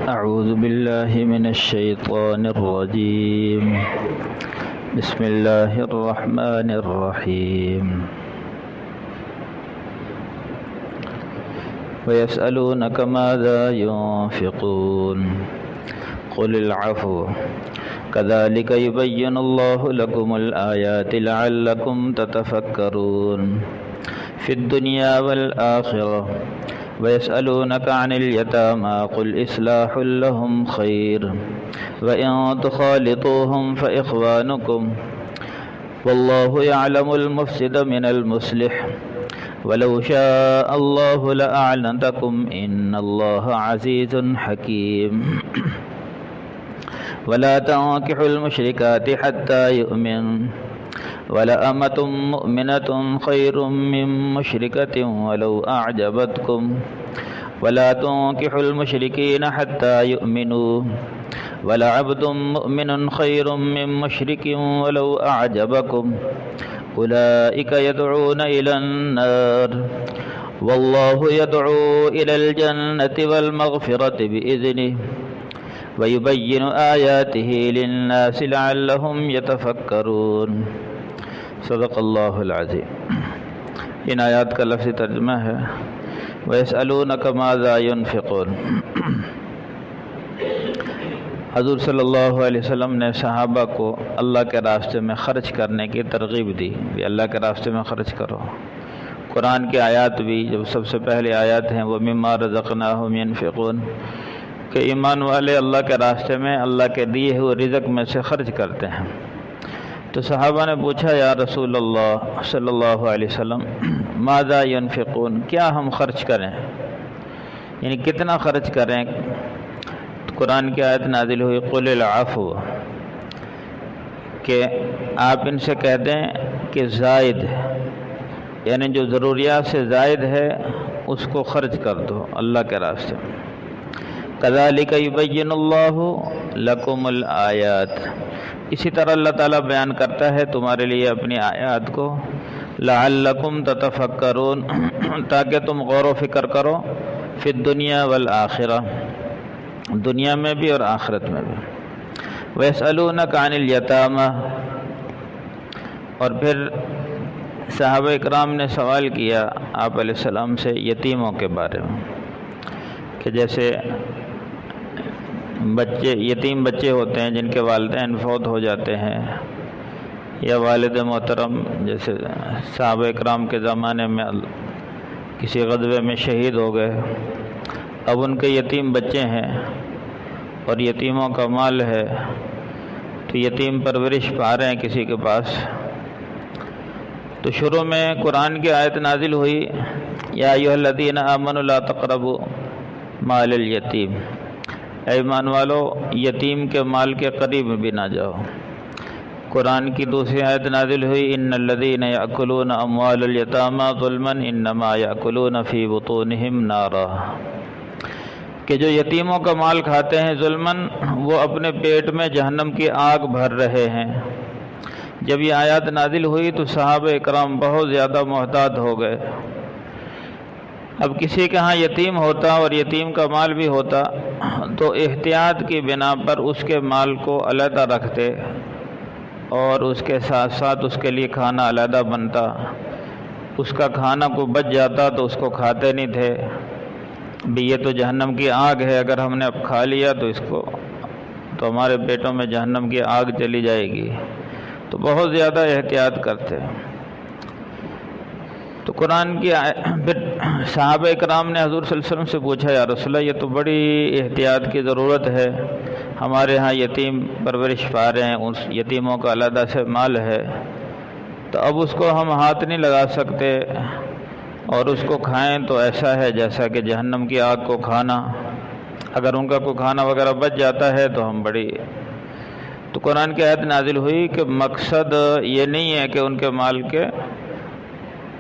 أعوذ بالله من الشيطان الرجيم. بسم الله الرحمن الرحيم. ويسألونك ماذا ينفقون قل العفو كذلك يبين الله لكم الآيات لعلكم تتفكرون في الدنيا والآخرة. ويسألونك عن اليتامى قل إصلاح لهم خير وإن تخالطوهم فإخوانكم والله يعلم المفسد من المصلح ولو شاء الله لأعنتكم إن الله عزيز حكيم. ولا تنكحوا المشركات حتى يؤمن ولأمة مؤمنة خير من مشركة ولو أعجبتكم ولا تنكحوا المشركين حتى يؤمنوا ولعبد مؤمن خير من مشرك ولو أعجبكم أولئك يدعون إلى النار والله يدعو إلى الجنة والمغفرة بإذنه ويبين آياته للناس لعلهم يتفكرون. صدق اللہ العظیم. ان آیات کا لفظی ترجمہ ہے وَيَسْأَلُونَكَ مَاذَا يُنْفِقُونَ. حضور صلی اللہ علیہ وسلم نے صحابہ کو اللہ کے راستے میں خرچ کرنے کی ترغیب دی کہ اللہ کے راستے میں خرچ کرو. قرآن کی آیات بھی جب سب سے پہلے آیات ہیں وہ وَمِمَّا رَزَقْنَاهُمْ يُنْفِقُونَ کہ ایمان والے اللہ کے راستے میں اللہ کے دیے ہوئے رزق میں سے خرچ کرتے ہیں. تو صحابہ نے پوچھا یا رسول اللہ صلی اللہ علیہ وسلم ماذا ينفقون، کیا ہم خرچ کریں، یعنی کتنا خرچ کریں. تو قرآن کی آیت نازل ہوئی قل العفو کہ آپ ان سے کہہ دیں کہ زائد یعنی جو ضروریات سے زائد ہے اس کو خرچ کر دو اللہ کے راستے میں. کذالک یبین اللہ لکم الآیات، اسی طرح اللہ تعالیٰ بیان کرتا ہے تمہارے لیے اپنی آیات کو لعلکم تتفکرون تاکہ تم غور و فکر کرو فی الدنیا والآخرہ، دنیا میں بھی اور آخرت میں بھی. ویسألونک عن الیتامى، اور پھر صحابہ اکرام نے سوال کیا آپ علیہ السلام سے یتیموں کے بارے میں کہ جیسے یتیم بچے ہوتے ہیں جن کے والدین فوت ہو جاتے ہیں یا والد محترم جیسے صحابہ اکرام کے زمانے میں کسی غزوے میں شہید ہو گئے، اب ان کے یتیم بچے ہیں اور یتیموں کا مال ہے تو یتیم پرورش پا رہے ہیں کسی کے پاس. تو شروع میں قرآن کی آیت نازل ہوئی یا ایھا الذین آمنوا لا تقربوا مال الیتیم، اے ایمان والو یتیم کے مال کے قریب بھی نہ جاؤ. قرآن کی دوسری آیت نازل ہوئی ان الذین یأکلون اموال الیتامی ظلما انما یأکلون فی بطونہم نارا، کہ جو یتیموں کا مال کھاتے ہیں ظلماً وہ اپنے پیٹ میں جہنم کی آگ بھر رہے ہیں. جب یہ آیات نازل ہوئی تو صحابہ اکرام بہت زیادہ محتاط ہو گئے. اب کسی کے ہاں یتیم ہوتا اور یتیم کا مال بھی ہوتا تو احتیاط کی بنا پر اس کے مال کو علیحدہ رکھتے اور اس کے ساتھ ساتھ اس کے لیے کھانا علیحدہ بنتا. اس کا کھانا کو بچ جاتا تو اس کو کھاتے نہیں تھے بھی یہ تو جہنم کی آگ ہے، اگر ہم نے اب کھا لیا تو اس کو تو ہمارے پیٹوں میں جہنم کی آگ چلی جائے گی. تو بہت زیادہ احتیاط کرتے. تو قرآن کی پھر صحابہ اکرام نے حضور صلی اللہ علیہ وسلم سے پوچھا یا رسول اللہ یہ تو بڑی احتیاط کی ضرورت ہے، ہمارے ہاں یتیم پرورش پا رہے ہیں، اس یتیموں کا علیحدہ سے مال ہے تو اب اس کو ہم ہاتھ نہیں لگا سکتے اور اس کو کھائیں تو ایسا ہے جیسا کہ جہنم کی آگ کو کھانا، اگر ان کا کوئی کھانا وغیرہ بچ جاتا ہے تو ہم بڑی. تو قرآن کی آیت نازل ہوئی کہ مقصد یہ نہیں ہے کہ ان کے مال کے،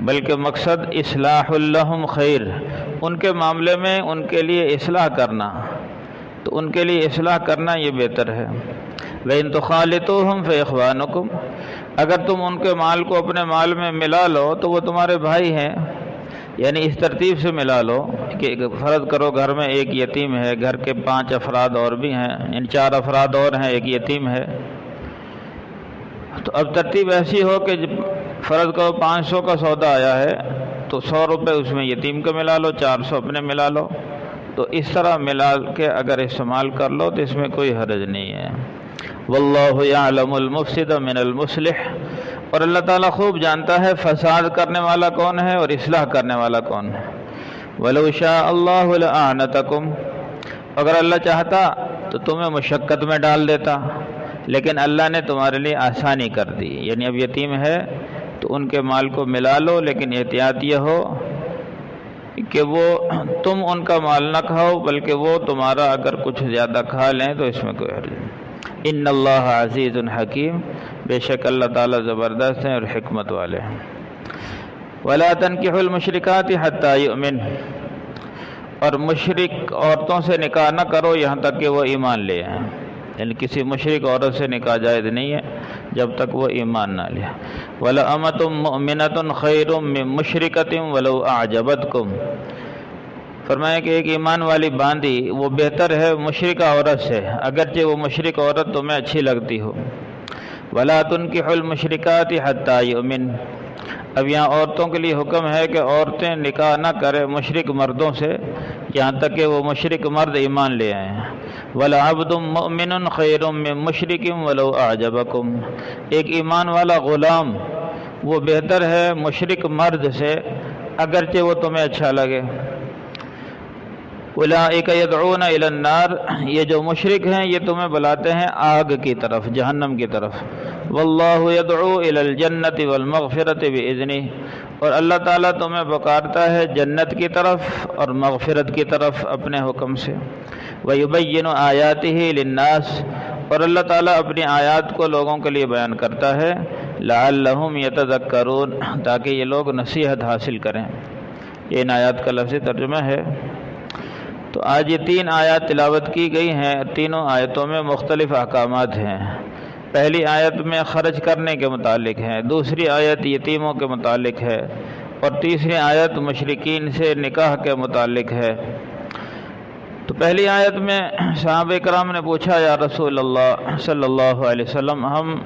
بلکہ مقصد اصلاح لہم خیر، ان کے معاملے میں ان کے لیے اصلاح کرنا، تو ان کے لیے اصلاح کرنا یہ بہتر ہے. وَإِن تُخَالِطُوهُمْ فَإِخْوَانُكُمْ، اگر تم ان کے مال کو اپنے مال میں ملا لو تو وہ تمہارے بھائی ہیں، یعنی اس ترتیب سے ملا لو کہ فرض کرو گھر میں ایک یتیم ہے، گھر کے 5 افراد اور بھی ہیں، یعنی 4 افراد اور ہیں، ایک یتیم ہے، تو اب ترتیب ایسی ہو کہ جب فرض کرو 500 کا سودا آیا ہے تو 100 روپے اس میں یتیم کا ملا لو، 400 اپنے ملا لو، تو اس طرح ملا کے اگر استعمال کر لو تو اس میں کوئی حرج نہیں ہے۔ واللہ یعلم المفسد من المصلح، اور اللہ تعالیٰ خوب جانتا ہے فساد کرنے والا کون ہے اور اصلاح کرنے والا کون ہے۔ وَلَوْ شَاءَ اللَّهُ لَأَعْنَتَكُمْ، اگر اللہ چاہتا تو تمہیں مشقت میں ڈال دیتا، لیکن اللہ نے تمہارے لیے آسانی کر دی، یعنی اب یتیم ہے تو ان کے مال کو ملا لو، لیکن احتیاط یہ ہو کہ وہ تم ان کا مال نہ کھاؤ، بلکہ وہ تمہارا اگر کچھ زیادہ کھا لیں تو اس میں کوئی حرج نہیں۔ ان اللہ عزیز حکیم، بے شک اللہ تعالیٰ زبردست ہیں اور حکمت والے ہیں۔ ولا تنکحوا المشرکات حتی یؤمن، اور مشرک عورتوں سے نکاح نہ کرو یہاں تک کہ وہ ایمان لے آئیں، یعنی کسی مشرک عورت سے نکاح جائز نہیں ہے جب تک وہ ایمان نہ لے۔ وَلَأَمَةٌ مُؤْمِنَةٌ خَيْرٌ مِّن مُّشْرِكَةٍ وَلَوْ أَعْجَبَتْكُمْ، فرمایا کہ ایک ایمان والی باندی وہ بہتر ہے مشرکہ عورت سے، اگرچہ وہ مشرک عورت تمہیں اچھی لگتی ہو۔ وَلَا تُنْكِحُوا الْمُشْرِكَاتِ حَتَّى يُؤْمِنْ، اب یہاں عورتوں کے لیے حکم ہے کہ عورتیں نکاح نہ کریں مشرک مردوں سے یہاں تک کہ وہ مشرک مرد ایمان لے آئیں۔ وَلَعَبْدٌ مُؤْمِنٌ خَيْرٌ مِّن مُّشْرِكٍ وَلَوْ أَعْجَبَكُمْ، ایک ایمان والا غلام وہ بہتر ہے مشرک مرد سے اگرچہ وہ تمہیں اچھا لگے۔ اولئک یدعون الی النار، یہ جو مشرک ہیں یہ تمہیں بلاتے ہیں آگ کی طرف، جہنم کی طرف۔ واللہ یدعو الی الجنۃ والمغفرۃ باذنہ، اور اللہ تعالیٰ تمہیں پکارتا ہے جنت کی طرف اور مغفرت کی طرف اپنے حکم سے۔ ویبین آیاتہ للناس، اور اللہ تعالیٰ اپنی آیات کو لوگوں کے لیے بیان کرتا ہے۔ لعلہم یتذکرون، تاکہ یہ لوگ نصیحت حاصل کریں۔ یہ ان آیات کا لفظی ترجمہ ہے۔ تو آج یہ 3 آیات تلاوت کی گئی ہیں، تینوں آیتوں میں مختلف احکامات ہیں۔ پہلی آیت میں خرچ کرنے کے متعلق ہے، دوسری آیت یتیموں کے متعلق ہے، اور تیسری آیت مشرکین سے نکاح کے متعلق ہے۔ تو پہلی آیت میں صحابہ کرام نے پوچھا یا رسول اللہ صلی اللہ علیہ وسلم، ہم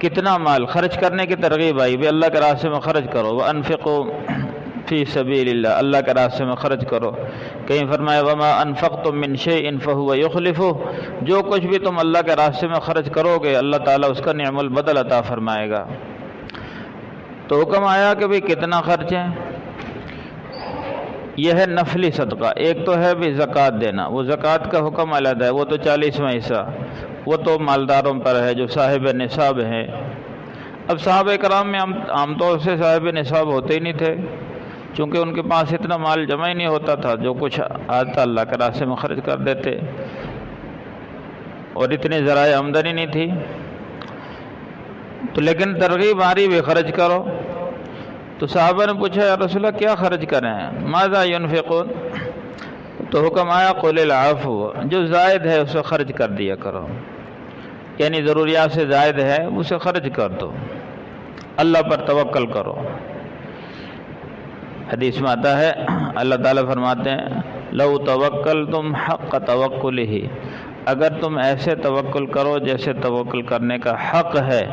کتنا مال خرچ کرنے کی ترغیب آئی بھی اللہ کے راستے میں خرچ کرو، وَأَنفِقُوا فی سبیل اللہ، اللہ کے راستے میں خرچ کرو۔ کہیں فرمایا وما انفقتم من شیء فہو یخلفہ، جو کچھ بھی تم اللہ کے راستے میں خرچ کرو گے اللہ تعالیٰ اس کا نعم البدل عطا فرمائے گا۔ تو حکم آیا کہ بھئی کتنا خرچ ہے؟ یہ ہے نفلی صدقہ، ایک تو ہے بھی زکوٰۃ دینا، وہ زکوٰۃ کا حکم علیحدہ ہے، وہ تو 40واں حصہ، وہ تو مالداروں پر ہے جو صاحب نصاب ہیں۔ اب صحابہ کرام میں عام طور سے صاحب نصاب ہوتے ہی نہیں تھے، چونکہ ان کے پاس اتنا مال جمع ہی نہیں ہوتا تھا، جو کچھ آتا اللہ کے راستے میں خرچ کر دیتے، اور اتنے ذرائع آمدنی نہیں تھی۔ تو لیکن ترغیب آ رہی بھی خرچ کرو، تو صحابہ نے پوچھا یا رسول اللہ کیا خرچ کریں، ماذا ينفقون؟ تو حکم آیا قل العفو، جو زائد ہے اسے خرچ کر دیا کرو، یعنی ضروریات سے زائد ہے اسے خرچ کر دو، اللہ پر توکل کرو۔ حدیث میں آتا ہے اللہ تعالیٰ فرماتے ہیں لو توکلتم حق توکلہ، اگر تم ایسے توکل کرو جیسے توکل کرنے کا حق ہے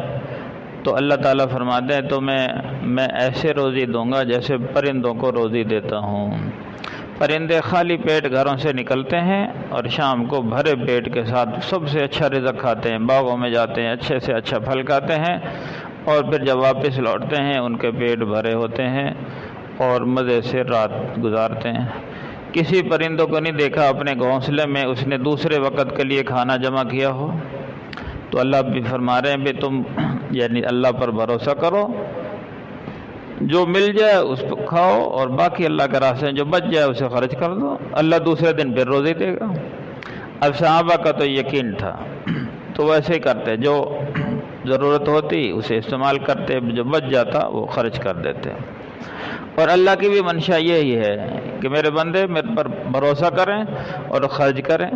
تو اللہ تعالیٰ فرماتے ہیں تمہیں میں ایسے روزی دوں گا جیسے پرندوں کو روزی دیتا ہوں۔ پرندے خالی پیٹ گھروں سے نکلتے ہیں اور شام کو بھرے پیٹ کے ساتھ سب سے اچھا رزق کھاتے ہیں، باغوں میں جاتے ہیں، اچھے سے اچھا پھل کھاتے ہیں، اور پھر جب واپس لوٹتے ہیں ان کے پیٹ بھرے ہوتے ہیں اور مزے سے رات گزارتے ہیں۔ کسی پرندوں کو نہیں دیکھا اپنے گھونسلے میں اس نے دوسرے وقت کے لیے کھانا جمع کیا ہو۔ تو اللہ بھی فرما رہے ہیں کہ تم یعنی اللہ پر بھروسہ کرو، جو مل جائے اس کو کھاؤ، اور باقی اللہ کے راستے جو بچ جائے اسے خرچ کر دو، اللہ دوسرے دن پھر روزی دے گا۔ اب صحابہ کا تو یقین تھا تو ویسے ہی کرتے، جو ضرورت ہوتی اسے استعمال کرتے، جو بچ جاتا وہ خرچ کر دیتے۔ اور اللہ کی بھی منشا یہی ہے کہ میرے بندے میرے پر بھروسہ کریں اور خرچ کریں،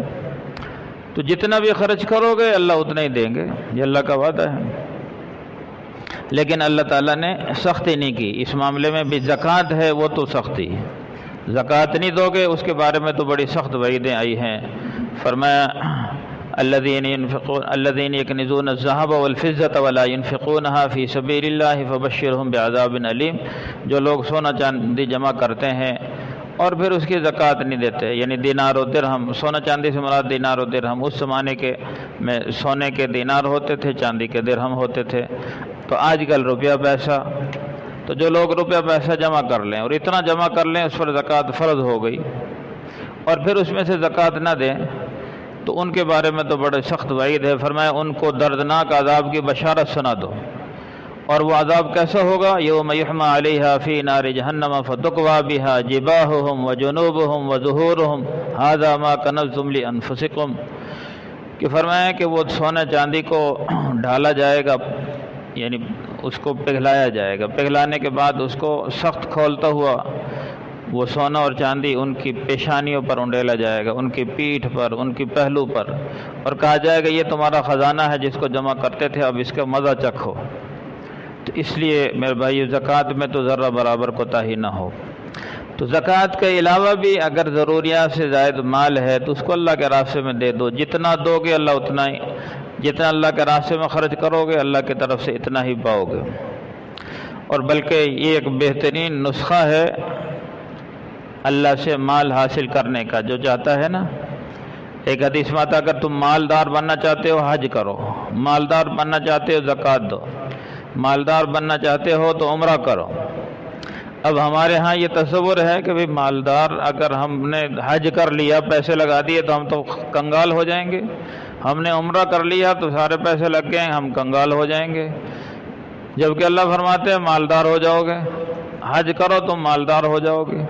تو جتنا بھی خرچ کرو گے اللہ اتنا ہی دیں گے، یہ اللہ کا وعدہ ہے۔ لیکن اللہ تعالیٰ نے سختی نہیں کی اس معاملے میں بھی، زکوٰۃ ہے وہ تو سختی ہے، زکوٰۃ نہیں دو گے اس کے بارے میں تو بڑی سخت وعیدیں آئی ہیں۔ فرمایا الذین یکنزون الذهب والفضة ولا ينفقونها فی سبیل اللہ فبشرهم بعذاب علیم، جو لوگ سونا چاندی جمع کرتے ہیں اور پھر اس کی زکوٰۃ نہیں دیتے، یعنی دینار و درہم، سونا چاندی سے مراد دینار و درہم، اس زمانے کے میں سونے کے دینار ہوتے تھے، چاندی کے درہم ہوتے تھے، تو آج کل روپیہ پیسہ، تو جو لوگ روپیہ پیسہ جمع کر لیں اور اتنا جمع کر لیں اس پر زکوٰۃ فرض ہو گئی اور پھر اس میں سے زکوٰۃ نہ دیں تو ان کے بارے میں تو بڑے سخت وعید ہے۔ فرمایا ان کو دردناک عذاب کی بشارت سنا دو، اور وہ عذاب کیسا ہوگا؟ یوم یحمى علیہا فی نار جہنم فتکوی بہا جباہہم وجنوبہم وظہورہم ھذا ما کنزتم لانفسکم، کہ فرمایا کہ وہ سونے چاندی کو ڈھالا جائے گا، یعنی اس کو پگھلایا جائے گا، پگھلانے کے بعد اس کو سخت کھولتا ہوا وہ سونا اور چاندی ان کی پیشانیوں پر انڈیلا جائے گا، ان کی پیٹھ پر، ان کی پہلو پر، اور کہا جائے گا یہ تمہارا خزانہ ہے جس کو جمع کرتے تھے، اب اس کا مزہ چکھو۔ تو اس لیے میرے بھائی زکوٰۃ میں تو ذرہ برابر کوتاہی نہ ہو۔ تو زکوٰۃ کے علاوہ بھی اگر ضروریات سے زائد مال ہے تو اس کو اللہ کے راستے میں دے دو، جتنا دو گے اللہ اتنا ہی، جتنا اللہ کے راستے میں خرچ کرو گے اللہ کی طرف سے اتنا ہی پاؤ گے۔ اور بلکہ یہ ایک بہترین نسخہ ہے اللہ سے مال حاصل کرنے کا، جو چاہتا ہے نا، ایک حدیث میں آتا اگر تم مالدار بننا چاہتے ہو حج کرو، مالدار بننا چاہتے ہو زکوٰۃ دو، مالدار بننا چاہتے ہو تو عمرہ کرو۔ اب ہمارے ہاں یہ تصور ہے کہ بھئی مالدار اگر ہم نے حج کر لیا، پیسے لگا دیے تو ہم تو کنگال ہو جائیں گے، ہم نے عمرہ کر لیا تو سارے پیسے لگ گئے ہم کنگال ہو جائیں گے، جبکہ اللہ فرماتے ہیں مالدار ہو جاؤ گے، حج کرو تم مالدار ہو جاؤ گے،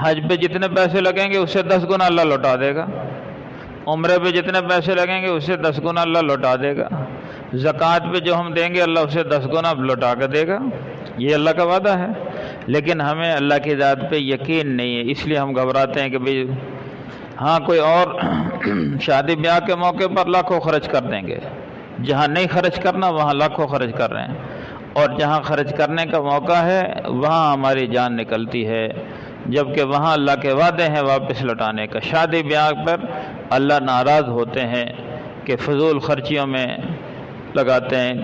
حج پہ جتنے پیسے لگیں گے اس سے 10 گنا اللہ لوٹا دے گا، عمرے پہ جتنے پیسے لگیں گے اس سے 10 گنا اللہ لوٹا دے گا، زکوٰۃ پہ جو ہم دیں گے اللہ اسے 10 گنا لوٹا کے دے گا، یہ اللہ کا وعدہ ہے۔ لیکن ہمیں اللہ کی ذات پہ یقین نہیں ہے، اس لیے ہم گھبراتے ہیں کہ بھئی ہاں کوئی اور شادی بیاہ کے موقع پر لاکھوں خرچ کر دیں گے، جہاں نہیں خرچ کرنا وہاں لاکھوں خرچ کر رہے ہیں، اور جہاں خرچ کرنے کا موقع ہے وہاں ہماری جان نکلتی ہے، جبکہ وہاں اللہ کے وعدے ہیں واپس لوٹانے کا۔ شادی بیاہ پر اللہ ناراض ہوتے ہیں کہ فضول خرچیوں میں لگاتے ہیں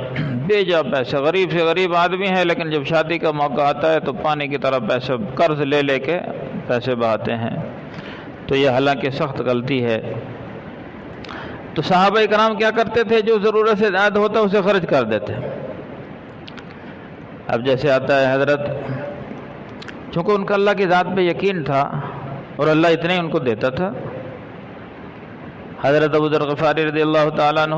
بے جا پیسے، غریب سے غریب آدمی ہے لیکن جب شادی کا موقع آتا ہے تو پانی کی طرح پیسے قرض لے لے کے پیسے بہاتے ہیں، تو یہ حالانکہ سخت غلطی ہے۔ تو صحابہ کرام کیا کرتے تھے؟ جو ضرورت سے زیادہ ہوتا اسے خرچ کر دیتے۔ اب جیسے آتا ہے حضرت، چونکہ ان کا اللہ کی ذات پہ یقین تھا اور اللہ اتنے ان کو دیتا تھا، حضرت ابو ذر غفاری رضی اللہ تعالیٰ عنہ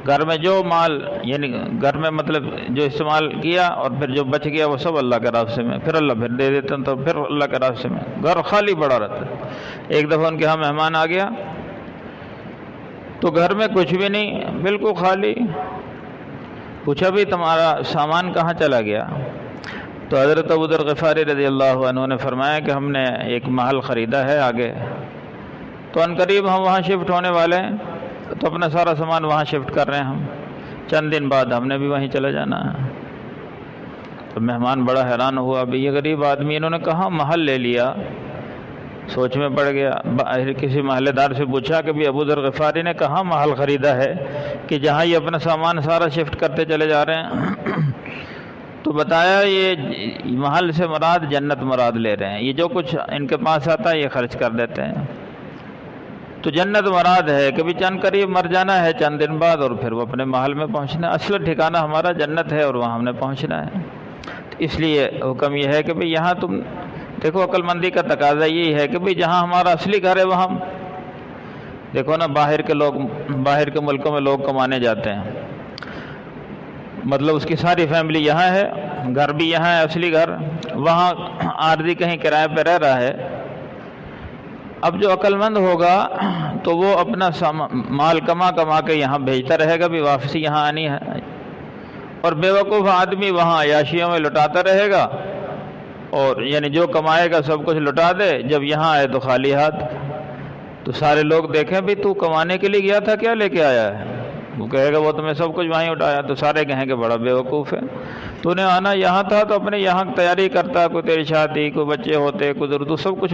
گھر میں جو مال، یعنی گھر میں مطلب جو استعمال کیا اور پھر جو بچ گیا وہ سب اللہ کے راستے میں، پھر اللہ پھر دے دیتا تو پھر اللہ کے راستے میں، گھر خالی پڑا رہتا۔ ایک دفعہ ان کے ہاں مہمان آ گیا تو گھر میں کچھ بھی نہیں، بالکل خالی، پوچھا بھی تمہارا سامان کہاں چلا گیا؟ تو حضرت ابو ذر غفاری رضی اللہ عنہ نے فرمایا کہ ہم نے ایک محل خریدا ہے آگے، تو ان قریب ہم وہاں شفٹ ہونے والے ہیں، تو اپنا سارا سامان وہاں شفٹ کر رہے ہیں ہم، چند دن بعد ہم نے بھی وہیں چلے جانا ہے۔ تو مہمان بڑا حیران ہوا، ابھی یہ غریب آدمی انہوں نے کہاں محل لے لیا، سوچ میں پڑ گیا۔ کسی محلے دار سے پوچھا کہ بھی ابو ذر غفاری نے کہاں محل خریدا ہے کہ جہاں یہ اپنا سامان سارا شفٹ کرتے چلے جا رہے ہیں؟ تو بتایا یہ محل سے مراد جنت مراد لے رہے ہیں، یہ جو کچھ ان کے پاس آتا ہے یہ خرچ کر دیتے ہیں، تو جنت مراد ہے کہ بھی چند قریب مر جانا ہے چند دن بعد اور پھر وہ اپنے محل میں پہنچنا ہے، اصل ٹھکانہ ہمارا جنت ہے اور وہاں ہم نے پہنچنا ہے۔ اس لیے حکم یہ ہے کہ بھی یہاں تم دیکھو، عقل مندی کا تقاضا یہی ہے کہ بھی جہاں ہمارا اصلی گھر ہے وہاں، دیکھو نا باہر کے لوگ، باہر کے ملکوں میں لوگ کمانے جاتے ہیں، مطلب اس کی ساری فیملی یہاں ہے، گھر بھی یہاں ہے اصلی گھر، وہاں عارضی کہیں کرائے پہ رہ رہا ہے۔ اب جو عقل مند ہوگا تو وہ اپنا مال کما کما کے یہاں بھیجتا رہے گا بھی واپسی یہاں آنی ہے، اور بے وقوف آدمی وہاں عیاشیوں میں لٹاتا رہے گا، اور یعنی جو کمائے گا سب کچھ لٹا دے، جب یہاں آئے تو خالی ہاتھ، تو سارے لوگ دیکھیں بھی تو کمانے کے لیے گیا تھا کیا لے کے آیا ہے؟ وہ کہے گا وہ تو میں سب کچھ وہیں اٹھایا، تو سارے کہیں گے بڑا بیوقوف ہے، تو نے آنا یہاں تھا تو اپنے یہاں تیاری کرتا، کوئی تیری شادی، کوئی بچے ہوتے، کوئی ضرورت، سب کچھ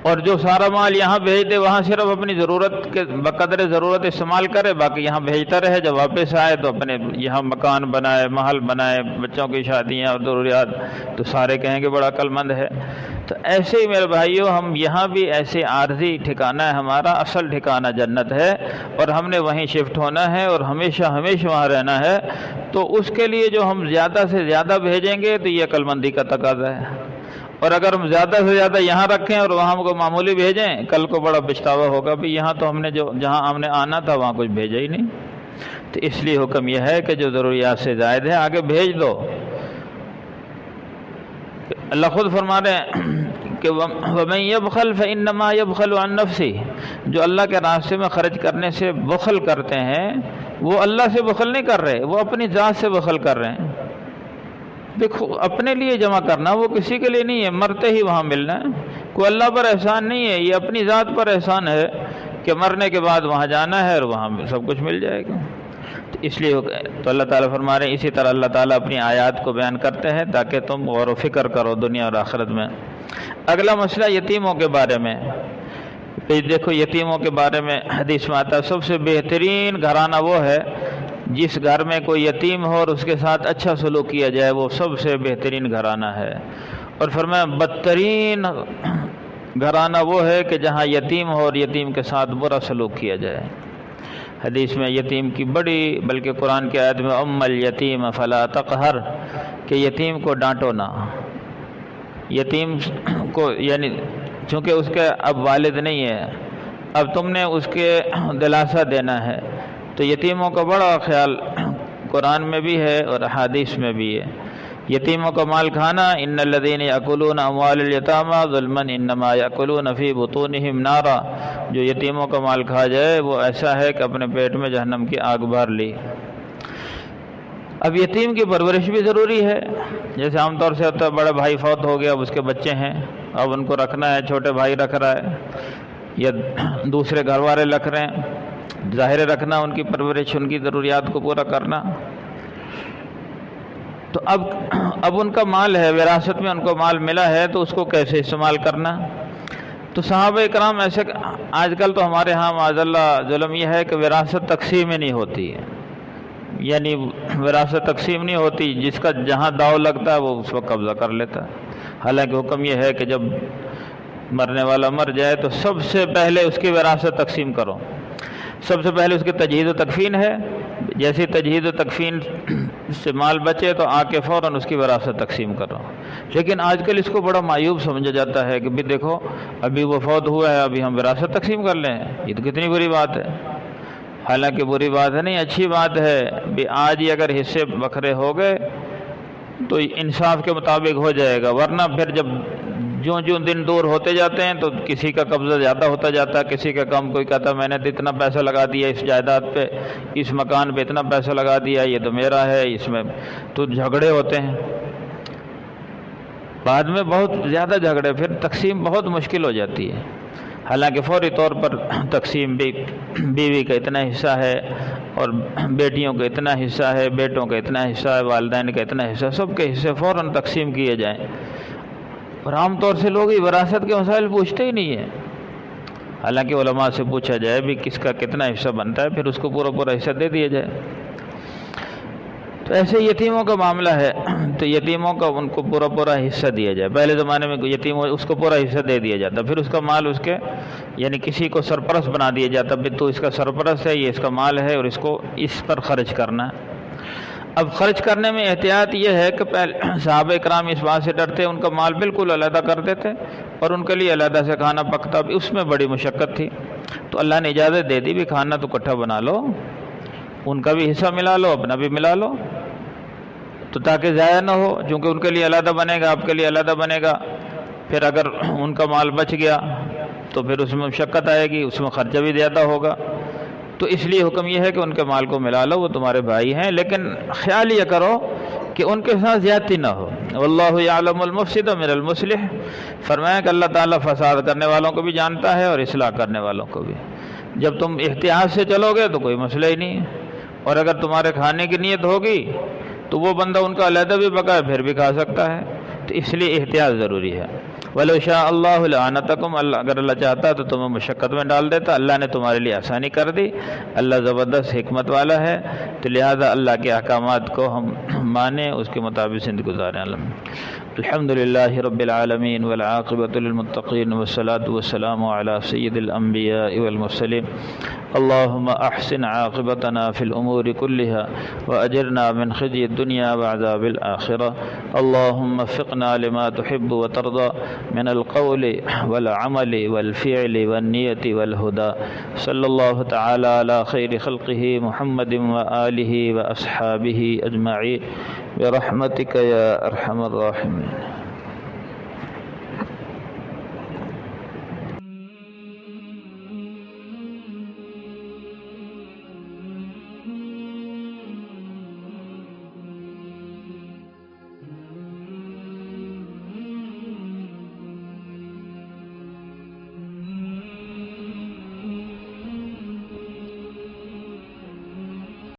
اور جو سارا مال یہاں بھیج دے وہاں صرف اپنی ضرورت کے بقدر ضرورت استعمال کرے، باقی یہاں بھیجتا رہے، جب واپس آئے تو اپنے یہاں مکان بنائے، محل بنائے، بچوں کی شادیاں اور ضروریات، تو سارے کہیں گے بڑا عقل مند ہے۔ تو ایسے ہی میرے بھائیوں ہم یہاں بھی ایسے عارضی ٹھکانہ ہے، ہمارا اصل ٹھکانہ جنت ہے اور ہم نے وہیں شفٹ ہونا ہے اور ہمیشہ ہمیشہ وہاں رہنا ہے۔ تو اس کے لیے جو ہم زیادہ سے زیادہ بھیجیں گے تو یہ عقل مندی کا تقاضا ہے، اور اگر ہم زیادہ سے زیادہ یہاں رکھیں اور وہاں کو معمولی بھیجیں، کل کو بڑا پچھتاوا ہوگا بھی یہاں تو ہم نے جہاں ہم نے آنا تھا وہاں کچھ بھیجا ہی نہیں۔ تو اس لیے حکم یہ ہے کہ جو ضروریات سے زائد ہے آگے بھیج دو۔ اللہ خود فرما رہے ہیں کہ وَمَن يَبْخَلْ فَإِنَّمَا يَبْخَلُ عَن نَفْسِهِ، جو اللہ کے راستے میں خرچ کرنے سے بخل کرتے ہیں وہ اللہ سے بخل نہیں کر رہے، وہ اپنی ذات سے بخل کر رہے ہیں۔ دیکھو اپنے لیے جمع کرنا وہ کسی کے لیے نہیں ہے، مرتے ہی وہاں ملنا ہے، کوئی اللہ پر احسان نہیں ہے، یہ اپنی ذات پر احسان ہے کہ مرنے کے بعد وہاں جانا ہے اور وہاں سب کچھ مل جائے گا۔ تو اس لیے تو اللہ تعالیٰ فرما رہے ہیں، اسی طرح اللہ تعالیٰ اپنی آیات کو بیان کرتے ہیں تاکہ تم غور و فکر کرو دنیا اور آخرت میں۔ اگلا مسئلہ یتیموں کے بارے میں۔ دیکھو یتیموں کے بارے میں حدیث میں آتا ہے سب سے بہترین گھرانہ وہ ہے جس گھر میں کوئی یتیم ہو اور اس کے ساتھ اچھا سلوک کیا جائے، وہ سب سے بہترین گھرانہ ہے۔ اور فرمایا بدترین گھرانہ وہ ہے کہ جہاں یتیم ہو اور یتیم کے ساتھ برا سلوک کیا جائے۔ حدیث میں یتیم کی بڑی، بلکہ قرآن کی آیت میں اما الیتیم فلا تقہر، کہ یتیم کو ڈانٹو نہ۔ یتیم کو یعنی چونکہ اس کے اب والد نہیں ہے، اب تم نے اس کے دلاسا دینا ہے، تو یتیموں کا بڑا خیال قرآن میں بھی ہے اور احادیث میں بھی ہے۔ یتیموں کا مال کھانا، ان الذین یاکلون اموال الیتامی ظلما انما یاکلون فی بطونہم نارا، جو یتیموں کا مال کھا جائے وہ ایسا ہے کہ اپنے پیٹ میں جہنم کی آگ بھر لی۔ اب یتیم کی پرورش بھی ضروری ہے، جیسے عام طور سے ہوتا ہے بڑا بھائی فوت ہو گیا، اب اس کے بچے ہیں، اب ان کو رکھنا ہے، چھوٹے بھائی رکھ رہا ہے یا دوسرے گھر والے رکھ رہے ہیں، ظاہر رکھنا، ان کی پرورش، ان کی ضروریات کو پورا کرنا۔ تو اب ان کا مال ہے، وراثت میں ان کو مال ملا ہے، تو اس کو کیسے استعمال کرنا۔ تو صحابہ اکرام ایسے، آج کل تو ہمارے ہاں معاذ اللہ ظلم یہ ہے کہ وراثت تقسیم ہی نہیں ہوتی ہے، یعنی وراثت تقسیم نہیں ہوتی، جس کا جہاں داؤ لگتا ہے وہ اس وقت قبضہ کر لیتا ہے۔ حالانکہ حکم یہ ہے کہ جب مرنے والا مر جائے تو سب سے پہلے اس کی وراثت تقسیم کرو، سب سے پہلے اس کی تجہیز و تکفین ہے، جیسے تجہیز و تکفین سے مال بچے تو آ کے فوراً اس کی وراثت تقسیم کرو۔ لیکن آج کل اس کو بڑا معیوب سمجھا جاتا ہے کہ بھی دیکھو ابھی وہ فوت ہوا ہے، ابھی ہم وراثت تقسیم کر لیں، یہ تو کتنی بری بات ہے۔ حالانکہ بری بات ہے نہیں، اچھی بات ہے بھی آج ہی اگر حصے بکھرے ہو گئے تو انصاف کے مطابق ہو جائے گا، ورنہ پھر جب جوں دن دور ہوتے جاتے ہیں تو کسی کا قبضہ زیادہ ہوتا جاتا ہے، کسی کا کم، کوئی کہتا ہے میں نے تو اتنا پیسہ لگا دیا اس جائیداد پہ، اس مکان پہ اتنا پیسہ لگا دیا، یہ تو میرا ہے، اس میں تو جھگڑے ہوتے ہیں، بعد میں بہت زیادہ جھگڑے، پھر تقسیم بہت مشکل ہو جاتی ہے۔ حالانکہ فوری طور پر تقسیم بھی بیوی کا اتنا حصہ ہے اور بیٹیوں کا اتنا حصہ ہے، بیٹوں کا اتنا حصہ ہے، والدین کا اتنا حصہ، سب کے حصے فوراً تقسیم کیے جائیں۔ اور عام طور سے لوگ ہی وراثت کے مسائل پوچھتے ہی نہیں ہیں، حالانکہ علماء سے پوچھا جائے بھی کس کا کتنا حصہ بنتا ہے، پھر اس کو پورا حصہ دے دیا جائے۔ تو ایسے یتیموں کا معاملہ ہے، تو یتیموں کا ان کو پورا حصہ دیا جائے۔ پہلے زمانے میں یتیم اس کو پورا حصہ دے دیا جاتا، پھر اس کا مال اس کے یعنی کسی کو سرپرست بنا دیا جاتا، بھی تو اس کا سرپرست ہے، یہ اس کا مال ہے اور اس کو اس پر خرچ کرنا ہے۔ اب خرچ کرنے میں احتیاط یہ ہے کہ صحابہ اکرام اس بات سے ڈرتے، ان کا مال بالکل علیحدہ کر دیتے اور ان کے لیے علیحدہ سے کھانا پکتا، بھی اس میں بڑی مشقت تھی، تو اللہ نے اجازت دے دی بھی کھانا تو اکٹھا بنا لو، ان کا بھی حصہ ملا لو، اپنا بھی ملا لو، تو تاکہ ضائع نہ ہو، چونکہ ان کے لیے علیحدہ بنے گا، آپ کے لیے علیحدہ بنے گا، پھر اگر ان کا مال بچ گیا تو پھر اس میں مشقت آئے گی، اس میں خرچہ بھی زیادہ ہوگا، تو اس لیے حکم یہ ہے کہ ان کے مال کو ملا لو، وہ تمہارے بھائی ہیں، لیکن خیال یہ کرو کہ ان کے ساتھ زیادتی نہ ہو۔ واللہ یعلم المفسد من المصلح، فرمایا کہ اللہ تعالیٰ فساد کرنے والوں کو بھی جانتا ہے اور اصلاح کرنے والوں کو بھی۔ جب تم احتیاط سے چلو گے تو کوئی مسئلہ ہی نہیں، اور اگر تمہارے کھانے کی نیت ہوگی تو وہ بندہ ان کا علیحدہ بھی پکائے پھر بھی کھا سکتا ہے، تو اس لیے احتیاط ضروری ہے۔ وَلَوْ شَاءَ اللَّهُ لَعَانَتَكُمْ، اگر اللہ چاہتا تو تمہیں مشقت میں ڈال دیتا، اللہ نے تمہارے لیے آسانی کر دی۔ اللہ زبردست حکمت والا ہے، تو لہذا اللہ کے احکامات کو ہم مانیں، اس کے مطابق زندگی گزاریں۔ الحمد للہ رب العالمین والعاقبۃ للمتقین والصلاة والسلام علی سید الانبیاء والمرسلین۔ اللہم احسن عاقبتنا فی الامور كلها واجرنا من خزي الدنيا وعذاب الآخرة۔ اللہم وفقنا لما تحب وترضى من القول والعمل والفعل والنية والهدى۔ صلی اللہ تعالی علی خیر خلقہ محمد وآلہ واصحابہ اجمعین برحمتک یا ارحم الراحمین۔